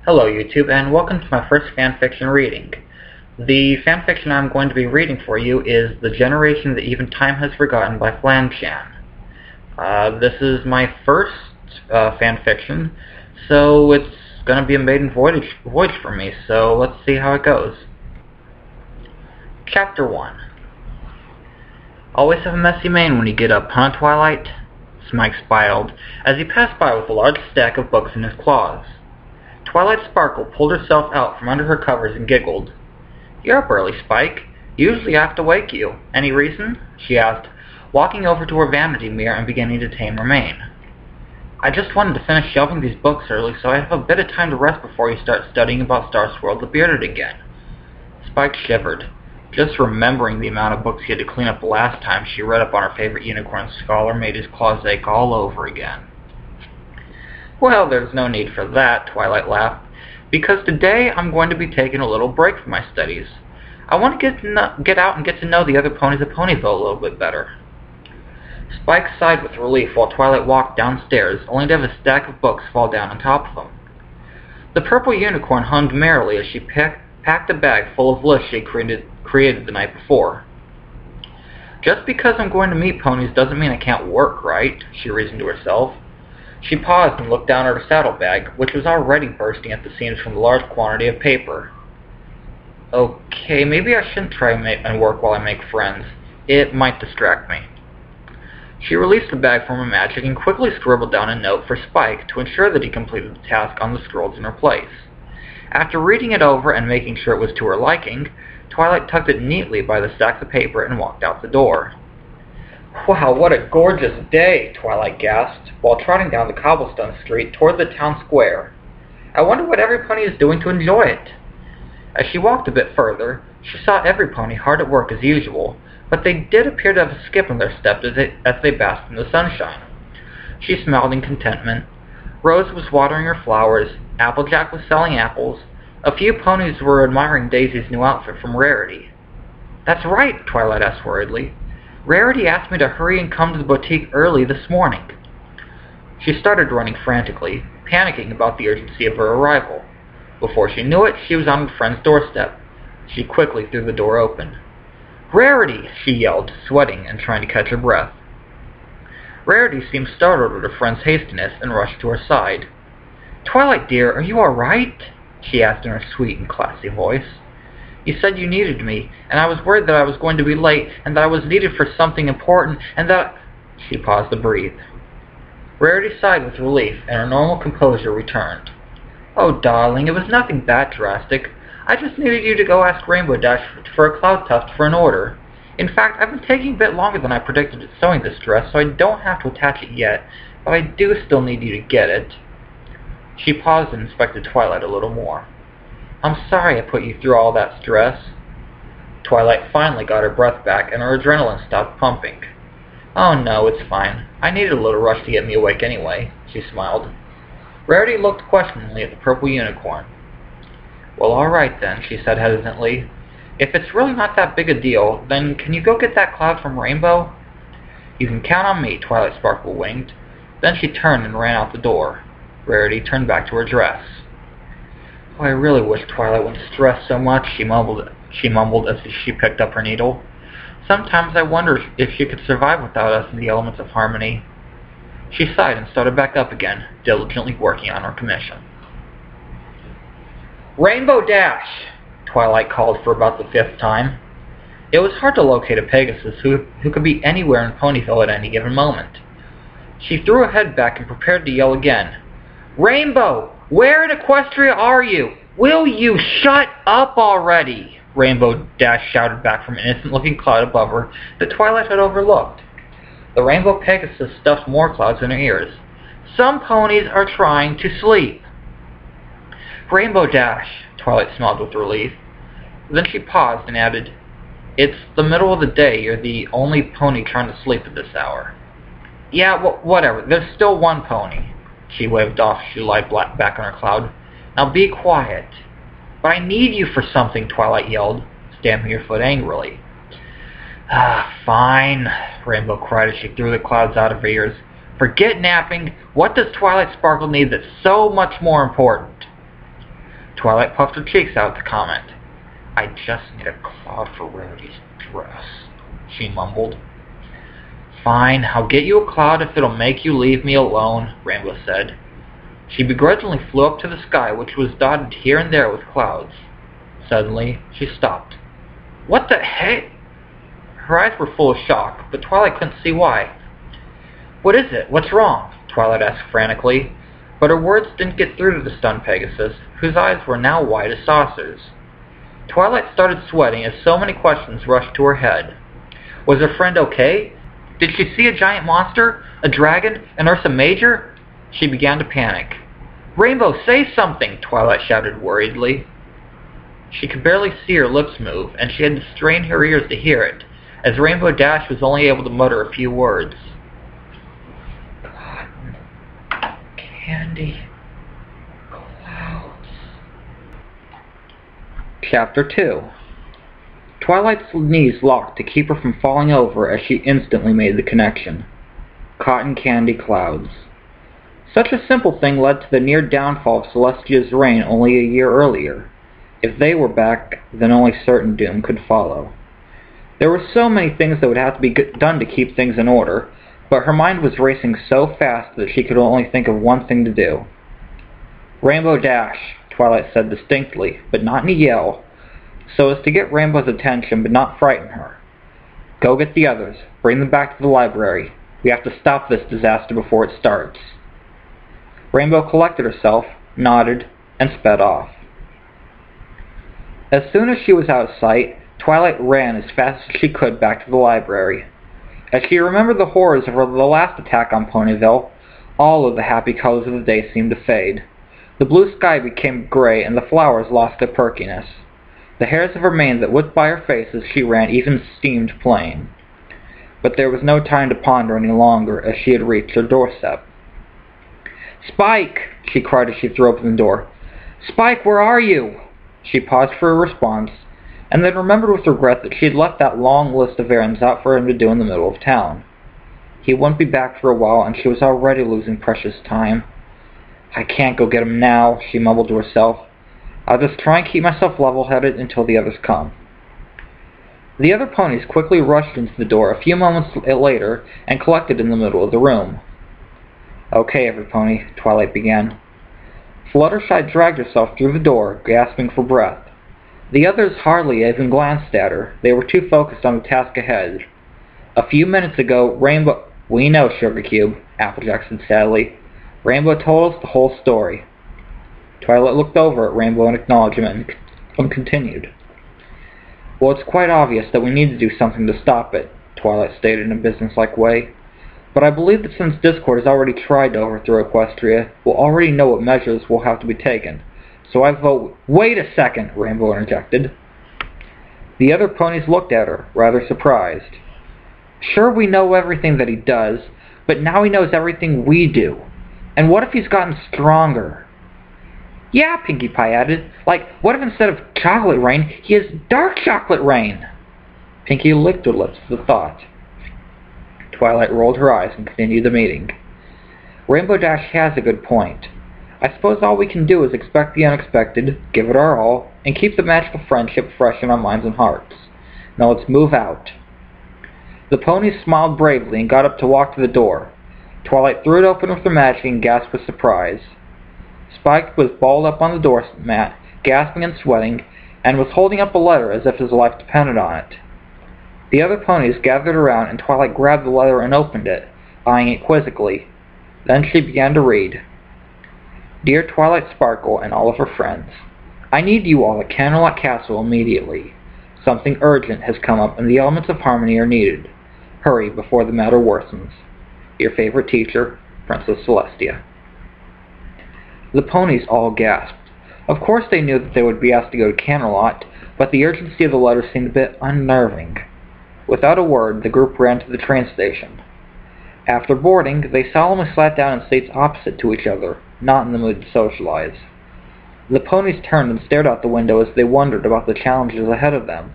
Hello YouTube, and welcome to my first fanfiction reading. The fanfiction I'm going to be reading for you is The Generation That Even Time Has Forgotten by Flamchan. This is my first fanfiction, so it's going to be a maiden voyage for me, so let's see how it goes. Chapter 1. Always have a messy mane when you get up, huh, Twilight? Smike smiled as he passed by with a large stack of books in his claws. Twilight Sparkle pulled herself out from under her covers and giggled. "You're up early, Spike. Usually I have to wake you. Any reason?" she asked, walking over to her vanity mirror and beginning to tame her mane. "I just wanted to finish shelving these books early so I have a bit of time to rest before you start studying about Star-Swirled the Bearded again." Spike shivered. Just remembering the amount of books he had to clean up the last time she read up on her favorite unicorn scholar made his claws ache all over again. "Well, there's no need for that," Twilight laughed, "because today I'm going to be taking a little break from my studies. I want to get out and get to know the other ponies of Ponyville a little bit better." Spike sighed with relief while Twilight walked downstairs, only to have a stack of books fall down on top of them. The purple unicorn hummed merrily as she packed a bag full of lists she had created the night before. "Just because I'm going to meet ponies doesn't mean I can't work, right?" she reasoned to herself. She paused and looked down at her saddlebag, which was already bursting at the seams from the large quantity of paper. "Okay, maybe I shouldn't try and work while I make friends. It might distract me." She released the bag from her magic and quickly scribbled down a note for Spike to ensure that he completed the task on the scrolls in her place. After reading it over and making sure it was to her liking, Twilight tucked it neatly by the stacks of paper and walked out the door. "Wow, what a gorgeous day," Twilight gasped, while trotting down the cobblestone street toward the town square. "I wonder what every pony is doing to enjoy it." As she walked a bit further, she saw every pony hard at work as usual, but they did appear to have a skip in their step as they basked in the sunshine. She smiled in contentment. Rose was watering her flowers, Applejack was selling apples, a few ponies were admiring Daisy's new outfit from Rarity. "That's right," Twilight asked worriedly. "Rarity asked me to hurry and come to the boutique early this morning." She started running frantically, panicking about the urgency of her arrival. Before she knew it, she was on her friend's doorstep. She quickly threw the door open. "Rarity!" she yelled, sweating and trying to catch her breath. Rarity seemed startled at her friend's hastiness and rushed to her side. "Twilight dear, are you all right?" she asked in her sweet and classy voice. "You said you needed me, and I was worried that I was going to be late, and that I was needed for something important, and that—" She paused to breathe. Rarity sighed with relief, and her normal composure returned. "Oh, darling, it was nothing that drastic. I just needed you to go ask Rainbow Dash for a cloud tuft for an order. In fact, I've been taking a bit longer than I predicted at sewing this dress, so I don't have to attach it yet, but I do still need you to get it." She paused and inspected Twilight a little more. "I'm sorry I put you through all that stress." Twilight finally got her breath back and her adrenaline stopped pumping. "Oh no, it's fine. I needed a little rush to get me awake anyway," she smiled. Rarity looked questioningly at the purple unicorn. "Well, alright then," she said hesitantly. "If it's really not that big a deal, then can you go get that cloud from Rainbow?" "You can count on me," Twilight Sparkle winked. Then she turned and ran out the door. Rarity turned back to her dress. "Oh, I really wish Twilight wouldn't stress so much," she mumbled as she picked up her needle. "Sometimes I wonder if she could survive without us in the elements of harmony." She sighed and started back up again, diligently working on her commission. "Rainbow Dash!" Twilight called for about the 5th time. It was hard to locate a Pegasus who could be anywhere in Ponyville at any given moment. She threw her head back and prepared to yell again. "Rainbow! Where in Equestria are you? Will you shut up already?" Rainbow Dash shouted back from an innocent-looking cloud above her that Twilight had overlooked. The Rainbow Pegasus stuffed more clouds in her ears. "Some ponies are trying to sleep." "Rainbow Dash," Twilight smiled with relief. Then she paused and added, "It's the middle of the day. You're the only pony trying to sleep at this hour." "Yeah, whatever. There's still one pony." She waved off as she lied back on her cloud. "Now be quiet." "But I need you for something," Twilight yelled, stamping her foot angrily. "Ah, fine," Rainbow cried as she threw the clouds out of her ears. "Forget napping. What does Twilight Sparkle need that's so much more important?" Twilight puffed her cheeks out to comment. "I just need a cloud for Rarity's dress," she mumbled. "Fine, I'll get you a cloud if it'll make you leave me alone," Rainbow said. She begrudgingly flew up to the sky, which was dotted here and there with clouds. Suddenly, she stopped. "What the heck?" Her eyes were full of shock, but Twilight couldn't see why. "What is it? What's wrong?" Twilight asked frantically, but her words didn't get through to the stunned Pegasus, whose eyes were now wide as saucers. Twilight started sweating as so many questions rushed to her head. Was her friend okay? Did she see a giant monster? A dragon? An Ursa Major? She began to panic. "Rainbow, say something!" Twilight shouted worriedly. She could barely see her lips move, and she had to strain her ears to hear it, as Rainbow Dash was only able to mutter a few words. "Cotton, candy, clouds." Chapter 2. Twilight's knees locked to keep her from falling over as she instantly made the connection. Cotton candy clouds. Such a simple thing led to the near downfall of Celestia's reign only a year earlier. If they were back, then only certain doom could follow. There were so many things that would have to be done to keep things in order, but her mind was racing so fast that she could only think of one thing to do. "Rainbow Dash," Twilight said distinctly, but not in a yell, so as to get Rainbow's attention but not frighten her. "Go get the others. Bring them back to the library. We have to stop this disaster before it starts." Rainbow collected herself, nodded, and sped off. As soon as she was out of sight, Twilight ran as fast as she could back to the library. As she remembered the horrors of the last attack on Ponyville, all of the happy colors of the day seemed to fade. The blue sky became gray and the flowers lost their perkiness. The hairs of her mane that whipped by her face as she ran even seemed plain. But there was no time to ponder any longer as she had reached her doorstep. "Spike!" she cried as she threw open the door. "Spike, where are you?" She paused for a response, and then remembered with regret that she had left that long list of errands out for him to do in the middle of town. He wouldn't be back for a while, and she was already losing precious time. "I can't go get him now," she mumbled to herself. "I'll just try and keep myself level-headed until the others come." The other ponies quickly rushed into the door a few moments later and collected in the middle of the room. "Okay, everypony," Twilight began. Fluttershy dragged herself through the door, gasping for breath. The others hardly even glanced at her. They were too focused on the task ahead. "A few minutes ago, Rainbow—" "We know, Sugar Cube," Applejack said sadly. "Rainbow told us the whole story." Twilight looked over at Rainbow in acknowledgement and continued. "Well, it's quite obvious that we need to do something to stop it," Twilight stated in a businesslike way. "But I believe that since Discord has already tried to overthrow Equestria, we'll already know what measures will have to be taken. So I vote—" "Wait a second," Rainbow interjected. The other ponies looked at her, rather surprised. "Sure, we know everything that he does, but now he knows everything we do. And what if he's gotten stronger?" "Yeah," Pinkie Pie added. "Like, what if instead of chocolate rain, he has dark chocolate rain?" Pinkie licked her lips at the thought. Twilight rolled her eyes and continued the meeting. "Rainbow Dash has a good point. I suppose all we can do is expect the unexpected, give it our all, and keep the magical friendship fresh in our minds and hearts. Now let's move out." The ponies smiled bravely and got up to walk to the door. Twilight threw it open with her magic and gasped with surprise. Spike was balled up on the doormat, gasping and sweating, and was holding up a letter as if his life depended on it. The other ponies gathered around, and Twilight grabbed the letter and opened it, eyeing it quizzically. Then she began to read. "Dear Twilight Sparkle and all of her friends, I need you all at Canterlot Castle immediately. Something urgent has come up and the elements of harmony are needed. Hurry before the matter worsens. Your favorite teacher, Princess Celestia." The ponies all gasped. Of course they knew that they would be asked to go to Canterlot, but the urgency of the letter seemed a bit unnerving. Without a word, the group ran to the train station. After boarding, they solemnly sat down in seats opposite to each other, not in the mood to socialize. The ponies turned and stared out the window as they wondered about the challenges ahead of them.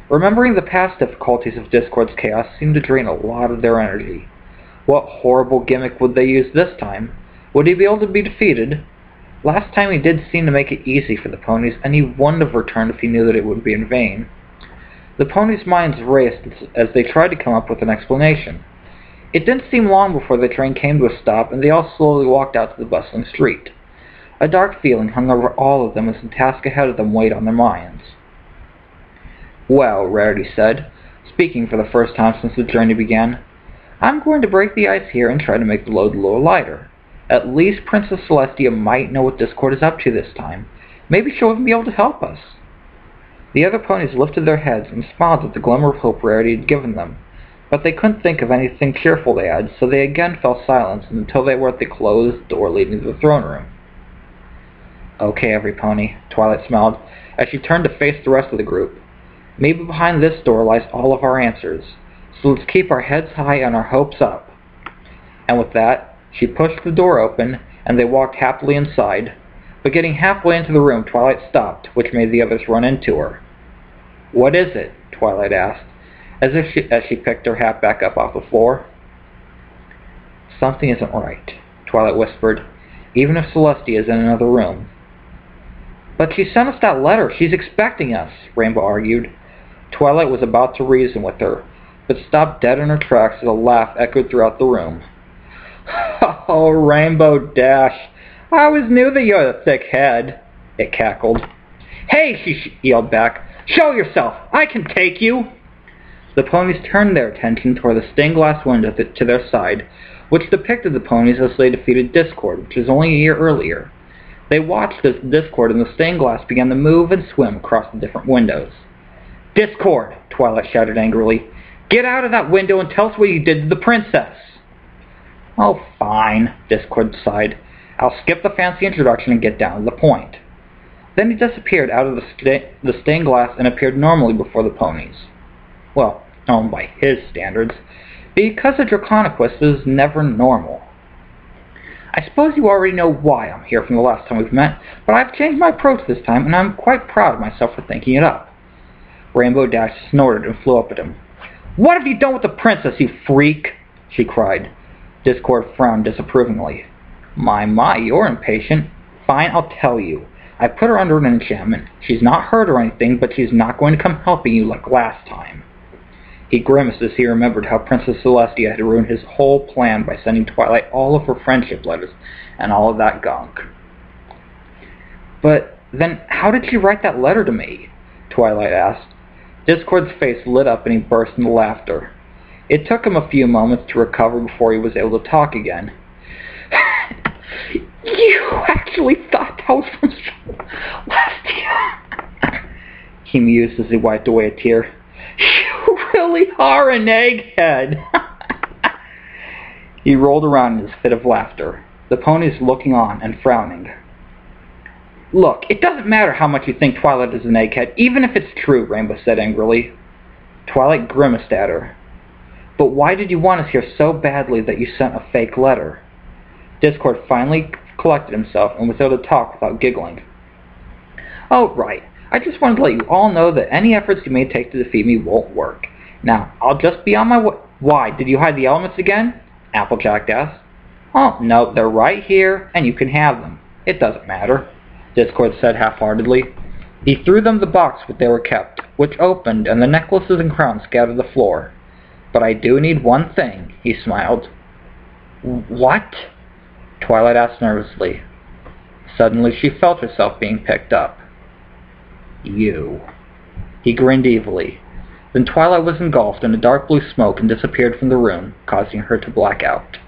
Remembering the past difficulties of Discord's chaos seemed to drain a lot of their energy. What horrible gimmick would they use this time? Would he be able to be defeated? Last time he did seem to make it easy for the ponies, and he wouldn't have returned if he knew that it would be in vain. The ponies' minds raced as they tried to come up with an explanation. It didn't seem long before the train came to a stop, and they all slowly walked out to the bustling street. A dark feeling hung over all of them as the task ahead of them weighed on their minds. "Well," Rarity said, speaking for the first time since the journey began, "I'm going to break the ice here and try to make the load a little lighter. At least Princess Celestia might know what Discord is up to this time. Maybe she'll even be able to help us." The other ponies lifted their heads and smiled at the glimmer of hope Rarity had given them, but they couldn't think of anything cheerful to add, so they again fell silent until they were at the closed door leading to the throne room. "Okay, everypony," Twilight smiled, as she turned to face the rest of the group. "Maybe behind this door lies all of our answers, so let's keep our heads high and our hopes up." And with that, she pushed the door open, and they walked happily inside. But getting halfway into the room, Twilight stopped, which made the others run into her. "What is it?" Twilight asked, as she picked her hat back up off the floor. "Something isn't right," Twilight whispered, "even if Celestia is in another room." "But she sent us that letter. She's expecting us," Rainbow argued. Twilight was about to reason with her, but stopped dead in her tracks as a laugh echoed throughout the room. "Oh, Rainbow Dash, I always knew that you had a thick head," it cackled. "Hey," she yelled back, "show yourself! I can take you!" The ponies turned their attention toward the stained glass window to their side, which depicted the ponies as they defeated Discord, which was only a year earlier. They watched as Discord and the stained glass began to move and swim across the different windows. "Discord!" Twilight shouted angrily. "Get out of that window and tell us what you did to the princess!" "Oh, fine," Discord sighed. "I'll skip the fancy introduction and get down to the point." Then he disappeared out of the stained glass and appeared normally before the ponies. Well, normal by his standards, because a Draconequist is never normal. "I suppose you already know why I'm here from the last time we've met, but I've changed my approach this time, and I'm quite proud of myself for thinking it up." Rainbow Dash snorted and flew up at him. "What have you done with the princess, you freak?" she cried. Discord frowned disapprovingly. My, you're impatient. Fine, I'll tell you. I put her under an enchantment. She's not hurt or anything, but she's not going to come helping you like last time." He grimaced as he remembered how Princess Celestia had ruined his whole plan by sending Twilight all of her friendship letters and all of that gunk. "But then how did she write that letter to me?" Twilight asked. Discord's face lit up and he burst into laughter. It took him a few moments to recover before he was able to talk again. "You actually thought that was from Celestia," he mused as he wiped away a tear. "You really are an egghead." He rolled around in his fit of laughter, the ponies looking on and frowning. "Look, it doesn't matter how much you think Twilight is an egghead, even if it's true," Rainbow said angrily. Twilight grimaced at her. "But why did you want us here so badly that you sent a fake letter?" Discord finally collected himself and was able to talk without giggling. "Oh, right. I just wanted to let you all know that any efforts you may take to defeat me won't work. Now, I'll just be on my way." "Why, did you hide the elements again?" Applejack asked. "Oh, no, they're right here, and you can have them. It doesn't matter," Discord said half-heartedly. He threw them the box where they were kept, which opened, and the necklaces and crowns scattered the floor. "But I do need one thing," he smiled. "What?" Twilight asked nervously. Suddenly she felt herself being picked up. "You." He grinned evilly. Then Twilight was engulfed in a dark blue smoke and disappeared from the room, causing her to black out.